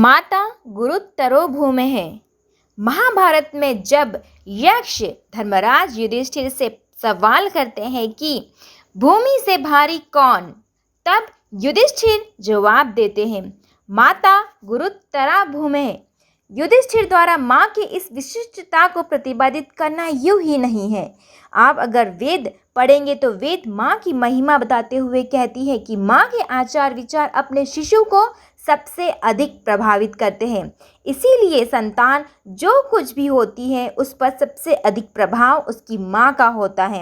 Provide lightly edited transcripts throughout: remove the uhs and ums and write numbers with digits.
माता गुरुत्तरो भूमेः। महाभारत में जब यक्ष धर्मराज युधिष्ठिर से सवाल करते हैं कि भूमि से भारी कौन, तब युधिष्ठिर जवाब देते हैं माता गुरुत्तरा भूमेः। युधिष्ठिर द्वारा माँ की इस विशिष्टता को प्रतिपादित करना यूं ही नहीं है। आप अगर वेद पढ़ेंगे तो वेद माँ की महिमा बताते हुए कहती है कि माँ के आचार विचार अपने शिशु को सबसे अधिक प्रभावित करते हैं। इसीलिए संतान जो कुछ भी होती है उस पर सबसे अधिक प्रभाव उसकी माँ का होता है।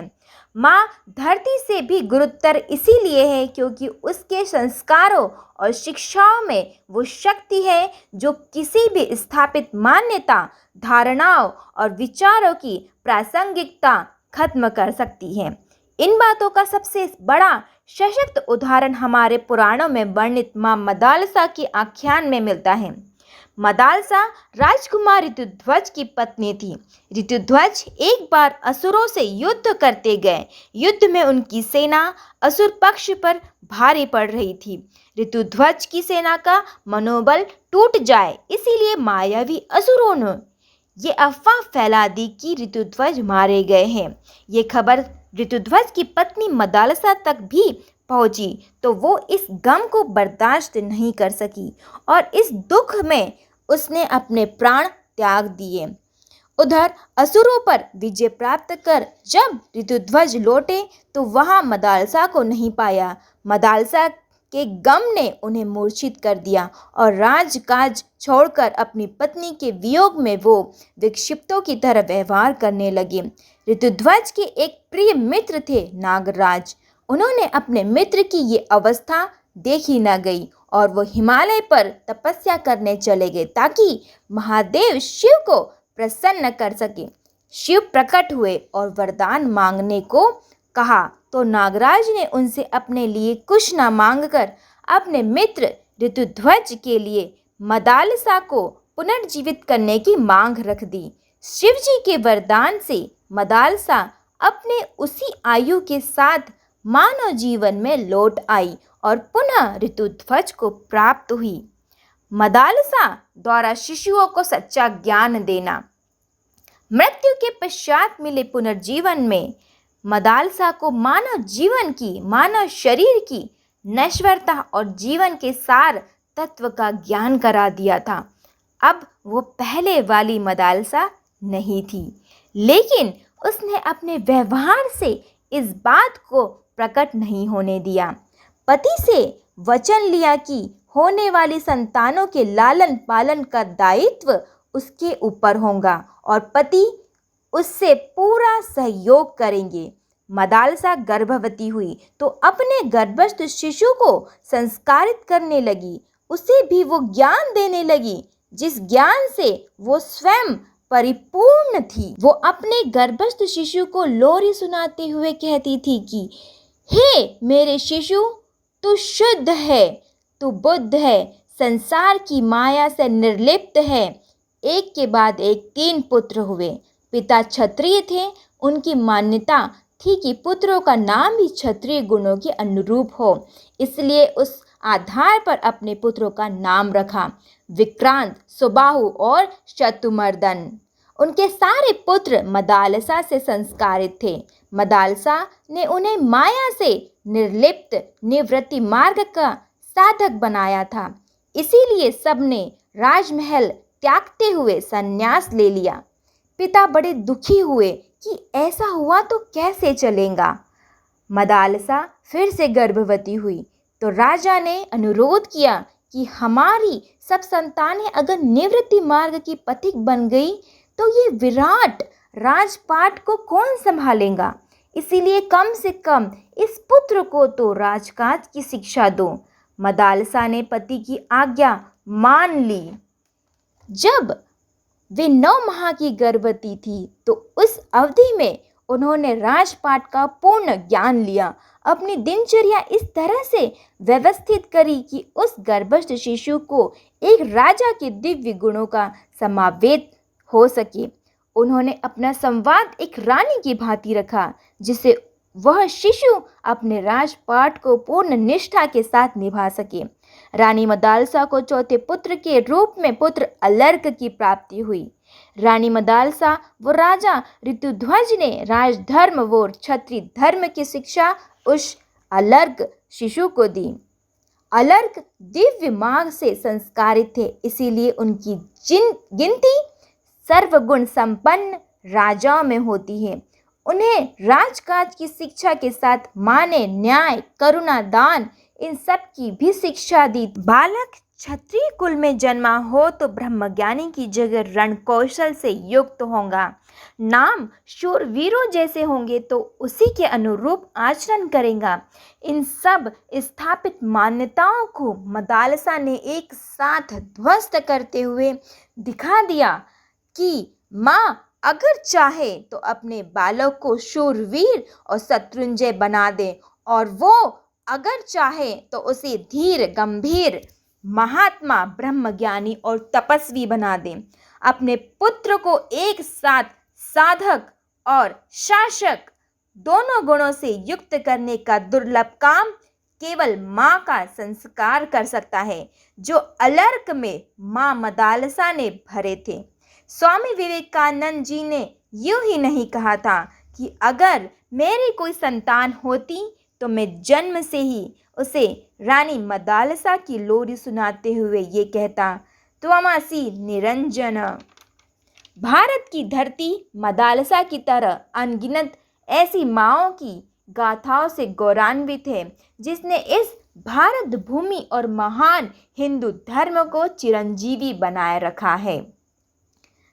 माँ धरती से भी गुरुतर इसीलिए है क्योंकि उसके संस्कारों और शिक्षाओं में वो शक्ति है जो किसी भी स्थापित मान्यता, धारणाओं और विचारों की प्रासंगिकता खत्म कर सकती है। इन बातों का सबसे बड़ा सशक्त उदाहरण हमारे पुराणों में वर्णित माँ मदालसा के आख्यान में मिलता है। मदालसा राजकुमार ऋतुध्वज की पत्नी थी। ऋतुध्वज एक बार असुरों से युद्ध करते गए। युद्ध में उनकी सेना असुर पक्ष पर भारी पड़ रही थी। ऋतुध्वज की सेना का मनोबल टूट जाए इसीलिए मायावी असुरों ने ये अफवाह फैला दी कि ऋतुध्वज मारे गए हैं। ये खबर ऋतुध्वज की पत्नी मदालसा तक भी पहुंची तो वो इस गम को बर्दाश्त नहीं कर सकी और इस दुख में उसने अपने प्राण त्याग दिए। उधर असुरों पर विजय प्राप्त कर जब ऋतुध्वज लौटे तो वहां मदालसा को नहीं पाया। मदालसा के गम ने उन्हें मूर्छित कर दिया और राजकाज छोड़कर अपनी पत्नी के वियोग में वो विक्षिप्तों की तरह व्यवहार करने लगे। ऋतुध्वज के एक प्रिय मित्र थे नागराज। उन्होंने अपने मित्र की ये अवस्था देखी न गई और वो हिमालय पर तपस्या करने चले गए ताकि महादेव शिव को प्रसन्न कर सके। शिव प्रकट हुए और वरदान मांगने को कहा तो नागराज ने उनसे अपने लिए कुछ न मांगकर अपने मित्र ऋतुध्वज के लिए मदालसा को पुनर्जीवित करने की मांग रख दी। शिव जी के वरदान से मदालसा अपने उसी आयु के साथ मानव जीवन में लौट आई और पुनः ऋतुध्वज को प्राप्त हुई। मदालसा द्वारा शिशुओं को सच्चा ज्ञान देना। मृत्यु के पश्चात मिले पुनर्जीवन में मदालसा को मानव जीवन की, मानव शरीर की नश्वरता और जीवन के सार तत्व का ज्ञान करा दिया था। अब वो पहले वाली मदालसा नहीं थी, लेकिन उसने अपने व्यवहार से इस बात को प्रकट नहीं होने दिया। पति से वचन लिया कि होने वाली संतानों के लालन पालन का दायित्व उसके ऊपर होगा और पति उससे पूरा सहयोग करेंगे। मदालसा गर्भवती हुई तो अपने गर्भस्थ शिशु को संस्कारित करने लगी। उसे भी वो ज्ञान देने लगी जिस ज्ञान से वो स्वयं परिपूर्ण थी। वो अपने गर्भस्थ शिशु को लोरी सुनाते हुए कहती थी कि हे मेरे शिशु, तू शुद्ध है, तू बुद्ध है, संसार की माया से निर्लिप्त है। एक के बाद एक 3 पुत्र हुए। पिता क्षत्रिय थे। उनकी मान्यता थी कि पुत्रों का नाम भी क्षत्रिय गुणों के अनुरूप हो, इसलिए उस आधार पर अपने पुत्रों का नाम रखा विक्रांत, सुबाहु और शतुमर्दन। उनके सारे पुत्र मदालसा से संस्कारित थे। मदालसा ने उन्हें माया से निर्लिप्त निवृत्ति मार्ग का साधक बनाया था। इसीलिए सबने राजमहल त्यागते हुए संन्यास ले लिया। पिता बड़े दुखी हुए कि ऐसा हुआ तो कैसे चलेगा। मदालसा फिर से गर्भवती हुई तो राजा ने अनुरोध किया कि हमारी सब संतानें अगर निवृत्ति मार्ग की पथिक बन गई तो ये विराट राजपाट को कौन संभालेगा। इसीलिए कम से कम इस पुत्र को तो राजकाज की शिक्षा दो। मदालसा ने पति की आज्ञा मान ली। जब वे 9 माह की गर्भवती थी तो उस अवधि में उन्होंने राजपाट का पूर्ण ज्ञान लिया। अपनी दिनचर्या इस तरह से व्यवस्थित करी कि उस गर्भस्थ शिशु को एक राजा के दिव्य गुणों का समावेश हो सके। उन्होंने अपना संवाद एक रानी की भांति रखा जिसे वह शिशु अपने राजपाट को पूर्ण निष्ठा के साथ निभा सके। रानी मदालसा को चौथे पुत्र के रूप में पुत्र अलर्क की प्राप्ति हुई। रानी मदालसा व राजा ऋतुध्वज ने राजधर्म व क्षत्रिय धर्म की शिक्षा उस अलर्क शिशु को दी। अलर्क दिव्य मार्ग से संस्कारित थे, इसीलिए उनकी गिनती सर्वगुण संपन्न राजाओं में होती है। उन्हें राजकाज की शिक्षा के साथ माँ ने न्याय, करुणा, दान इन सब की भी शिक्षा दी। बालक क्षत्रिय कुल में जन्मा हो तो ब्रह्मज्ञानी की जगह रण कौशल से युक्त होगा। नाम शूरवीरों जैसे होंगे तो उसी के अनुरूप आचरण करेगा। इन सब स्थापित मान्यताओं को मदालसा ने एक साथ ध्वस्त करते हुए दिखा दिया कि माँ अगर चाहे तो अपने बालक को शूरवीर और शत्रुंजय बना दे, और वो अगर चाहे तो उसे धीर, गंभीर, महात्मा, ब्रह्मज्ञानी और तपस्वी बना दे। अपने पुत्र को एक साथ साधक और शासक दोनों गुणों से युक्त करने का दुर्लभ काम केवल माँ का संस्कार कर सकता है, जो अलर्क में माँ मदालसा ने भरे थे। स्वामी विवेकानंद जी ने यूं ही नहीं कहा था कि अगर मेरी कोई संतान होती तो मैं जन्म से ही उसे रानी मदालसा की लोरी सुनाते हुए ये कहता, त्वमसि निरंजन। भारत की धरती मदालसा की तरह अनगिनत ऐसी माँओं की गाथाओं से गौरवान्वित है, जिसने इस भारत भूमि और महान हिंदू धर्म को चिरंजीवी बनाए रखा है।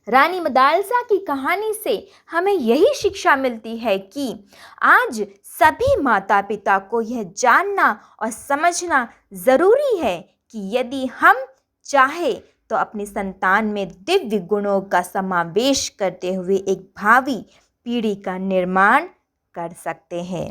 रानी मदालसा की कहानी से हमें यही शिक्षा मिलती है कि आज सभी माता पिता को यह जानना और समझना ज़रूरी है कि यदि हम चाहे तो अपनी संतान में दिव्य गुणों का समावेश करते हुए एक भावी पीढ़ी का निर्माण कर सकते हैं।